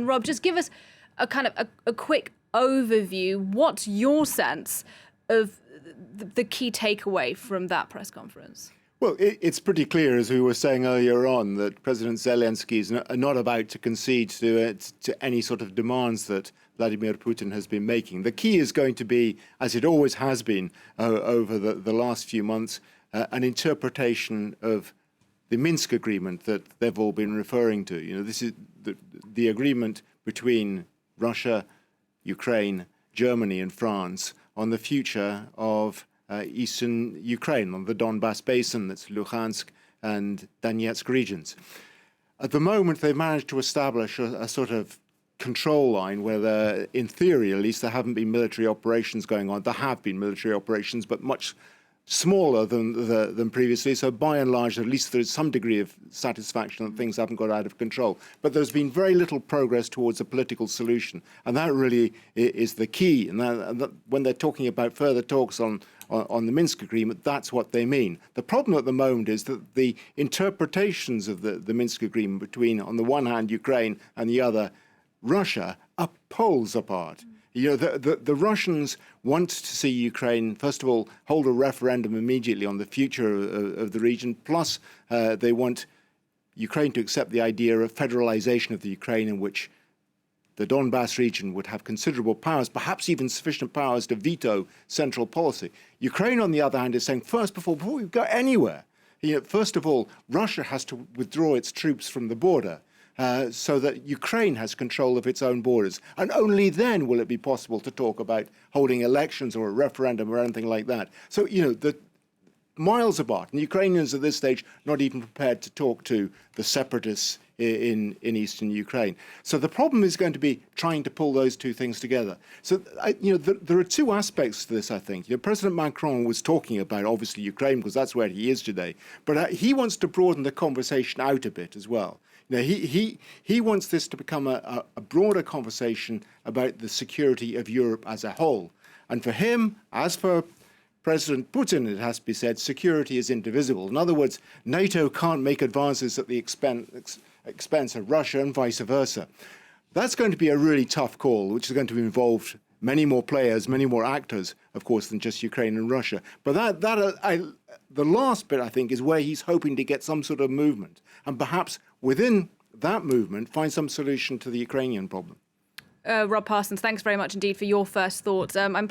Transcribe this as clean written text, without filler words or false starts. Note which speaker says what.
Speaker 1: And Rob, just give us a kind of a quick overview. What's your sense of the key takeaway from that press conference?
Speaker 2: Well, it's pretty clear, as we were saying earlier on, that President Zelensky is not about to concede to any sort of demands that Vladimir Putin has been making. The key is going to be, as it always has been over the last few months, an interpretation of the Minsk agreement that they've all been referring to. You know, this is the agreement between Russia, Ukraine, Germany and France on the future of eastern Ukraine, on the Donbas basin, that's Luhansk and Donetsk regions. At the moment, they've managed to establish a sort of control line where, in theory at least, there haven't been military operations going on. There have been military operations, but much smaller than previously. So by and large, at least there's some degree of satisfaction that things haven't got out of control. But there's been very little progress towards a political solution. And that really is the key. And that when they're talking about further talks on the Minsk agreement, that's what they mean. The problem at the moment is that the interpretations of the Minsk agreement between, on the one hand, Ukraine and the other, Russia, are poles apart. You know, the Russians want to see Ukraine, first of all, hold a referendum immediately on the future of the region, plus they want Ukraine to accept the idea of federalization of the Ukraine, in which the Donbas region would have considerable powers, perhaps even sufficient powers to veto central policy. Ukraine, on the other hand, is saying, before we go anywhere, you know, first of all, Russia has to withdraw its troops from the border. So that Ukraine has control of its own borders. And only then will it be possible to talk about holding elections or a referendum or anything like that. So, you know, the miles apart. And the Ukrainians at this stage not even prepared to talk to the separatists in eastern Ukraine. So the problem is going to be trying to pull those two things together. So, you know, there are two aspects to this, I think. You know, President Macron was talking about, obviously, Ukraine, because that's where he is today. But he wants to broaden the conversation out a bit as well. You know, he wants this to become a broader conversation about the security of Europe as a whole. And for him, as for President Putin, it has to be said, security is indivisible. In other words, NATO can't make advances at the expense of Russia and vice versa. That's going to be a really tough call, which is going to involve many more players, many more actors, of course, than just Ukraine and Russia. But the last bit, I think, is where he's hoping to get some sort of movement, and perhaps within that movement find some solution to the Ukrainian problem.
Speaker 1: Rob Parsons, thanks very much indeed for your first thoughts. I'm